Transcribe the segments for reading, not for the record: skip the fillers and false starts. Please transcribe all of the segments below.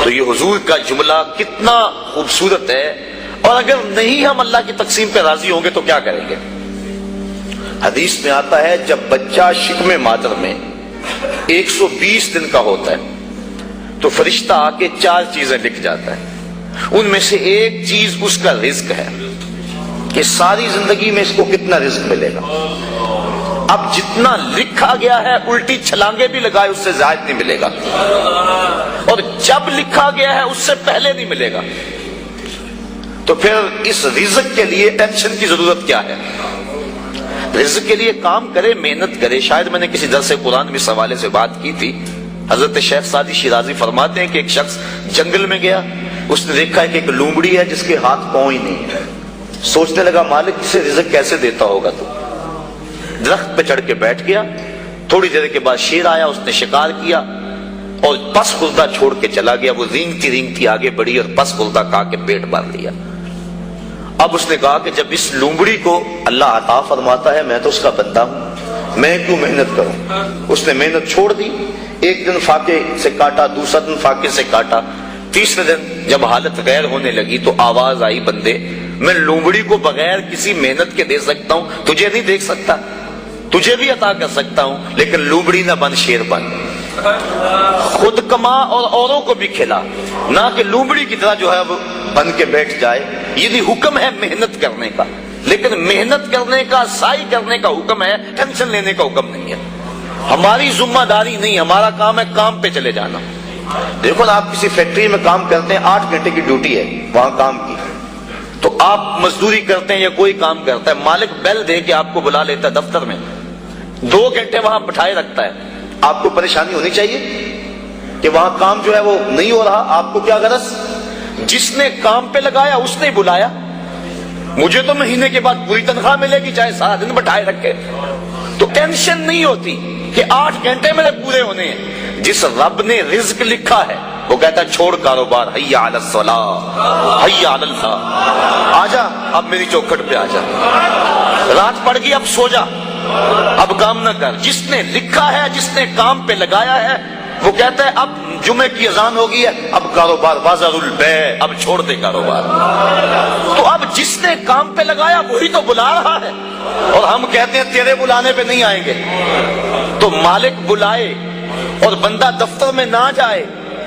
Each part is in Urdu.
تو یہ حضور کا جملہ کتنا خوبصورت ہے، اور اگر نہیں ہم اللہ کی تقسیم پہ راضی ہوں گے تو کیا کریں گے؟ حدیث میں آتا ہے جب بچہ شکم مادر میں 120 دن کا ہوتا ہے تو فرشتہ آ کے 4 چیزیں لکھ جاتا ہے، ان میں سے ایک چیز اس کا رزق ہے کہ ساری زندگی میں اس کو کتنا رزق ملے گا۔ اب جتنا لکھا گیا ہے الٹی چھلانگے بھی لگائے اس سے زائد نہیں ملے گا، اور جب لکھا گیا ہے اس سے پہلے نہیں ملے گا۔ تو پھر اس رزق کے لیے ٹینشن کی ضرورت کیا ہے؟ رزق کے لیے کام کرے، محنت کرے۔ شاید میں نے کسی درس قرآن میں اس حوالے سے بات کی تھی۔ حضرت شیخ سعدی شیرازی فرماتے ہیں کہ ایک شخص جنگل میں گیا، اس نے دیکھا ہے کہ ایک لومڑی ہے جس کے ہاتھ پاؤں ہی نہیں ہے۔ سوچنے لگا مالک اسے رزق کیسے دیتا ہوگا؟ تو درخت پہ چڑھ کے بیٹھ گیا۔ تھوڑی دیر کے بعد شیر آیا، اس نے شکار کیا اور پس خوردہ چھوڑ کے چلا گیا۔ وہ رینگتی رینگتی آگے بڑھی اور پس خوردہ کھا کے پیٹ بھر لیا۔ اب اس نے کہا کہ جب اس لومڑی کو اللہ عطا فرماتا ہے، میں تو اس کا بندہ ہوں، میں کیوں محنت کروں؟ اس نے محنت چھوڑ دی۔ ایک دن فاقے سے کاٹا، دوسرا دن فاقے سے کاٹا، تیسرے دن جب حالت غیر ہونے لگی تو آواز آئی، بندے میں لومڑی کو بغیر کسی محنت کے دے سکتا ہوں، تجھے نہیں دیکھ سکتا، تجھے بھی عطا کر سکتا ہوں، لیکن لومڑی نہ بن، شیر بن، خود کما اور اوروں کو بھی کھلا، نہ کہ لومڑی کی طرح جو ہے وہ بن کے بیٹھ جائے۔ یہ بھی حکم ہے محنت کرنے کا، لیکن محنت کرنے کا، سعی کرنے کا حکم ہے، ٹینشن لینے کا حکم نہیں ہے۔ ہماری ذمہ داری نہیں، ہمارا کام ہے کام پہ چلے جانا۔ دیکھو نا، آپ کسی فیکٹری میں کام کرتے ہیں، 8 گھنٹے کی ڈیوٹی ہے وہاں کام کی، تو آپ مزدوری کرتے ہیں یا کوئی کام کرتا ہے، مالک بیل دے کے آپ کو بلا لیتا ہے دفتر میں، 2 گھنٹے وہاں بٹھائے رکھتا ہے، آپ کو پریشانی ہونی چاہیے کہ وہاں کام جو ہے وہ نہیں ہو رہا؟ آپ کو کیا غرض؟ جس نے کام پہ لگایا اس نے بلایا، مجھے تو مہینے کے بعد پوری تنخواہ ملے گی چاہے سارا دن بٹھائے رکھے۔ تو ٹینشن نہیں ہوتی کہ 8 گھنٹے میرے پورے ہونے ہیں۔ جس رب نے رزق لکھا ہے وہ کہتا ہے چھوڑ کاروبار، حیا علی الصلاۃ، حیا علی الفلاح، آجا اب میری چوکھٹ پہ آجا، رات پڑ گئی اب سو جا، اب کام نہ کر۔ جس نے لکھا ہے، جس نے کام پہ لگایا ہے، وہ کہتا ہے اب جمعے کی اذان ہو گئی ہے، اب کاروبار بازار البیع، اب چھوڑ دے کاروبار۔ تو اب جس نے کام پہ لگایا وہی تو بلا رہا ہے، اور ہم کہتے ہیں تیرے بلانے پہ نہیں آئیں گے۔ تو مالک بلائے اور بندہ دفتر میں نہ جائے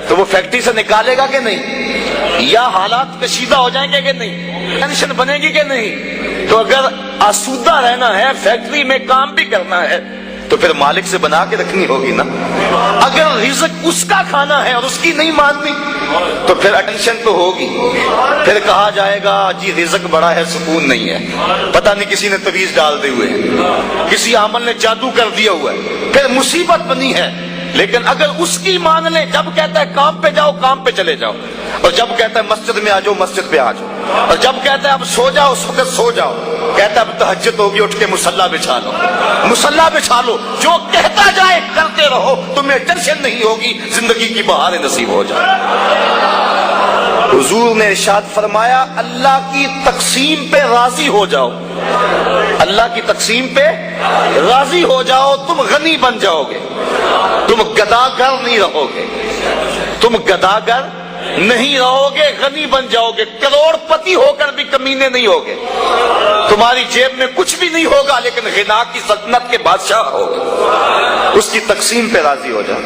تو وہ فیکٹری سے نکالے گا کہ نہیں؟ یا حالات کشیدہ ہو جائیں گے کہ نہیں؟ ٹینشن بنے گی کہ نہیں؟ تو اگر آسودہ رہنا ہے، فیکٹری میں کام بھی کرنا ہے، تو پھر مالک سے بنا کے رکھنی ہوگی نا۔ اگر رزق اس کا کھانا ہے اور اس کی نہیں ماننی تو پھر اٹینشن تو ہوگی، پھر کہا جائے گا جی رزق بڑا ہے سکون نہیں ہے، پتہ نہیں کسی نے تویز ڈال دی ہوئے ہے، کسی عمل نے جادو کر دیا ہوا ہے، پھر مصیبت بنی ہے۔ لیکن اگر اس کی مان لیں، جب کہتا ہے کام پہ جاؤ کام پہ چلے جاؤ، اور جب کہتا ہے مسجد میں آ جاؤ مسجد پہ آ جاؤ، اور جب کہتا ہے اب سو جاؤ اس وقت سو جاؤ، کہتا ہے اب تہجد ہوگی اٹھ کے مصلی بچھا لو، مصلی بچھا لو، جو کہتا جائے کرتے رہو، تمہیں ٹینشن نہیں ہوگی، زندگی کی بہاریں نصیب ہو جائے۔ حضور نے ارشاد فرمایا اللہ کی تقسیم پہ راضی ہو جاؤ، اللہ کی تقسیم پہ راضی ہو جاؤ، تم غنی بن جاؤ گے، تم گداگر نہیں رہو گے، تم گداگر نہیں رہو گے، غنی بن جاؤ گے، کروڑ پتی ہو کر بھی کمینے نہیں ہوگے، تمہاری جیب میں کچھ بھی نہیں ہوگا لیکن غنا کی سلطنت کے بادشاہ ہوگے۔ اس کی تقسیم پہ راضی ہو جاؤ۔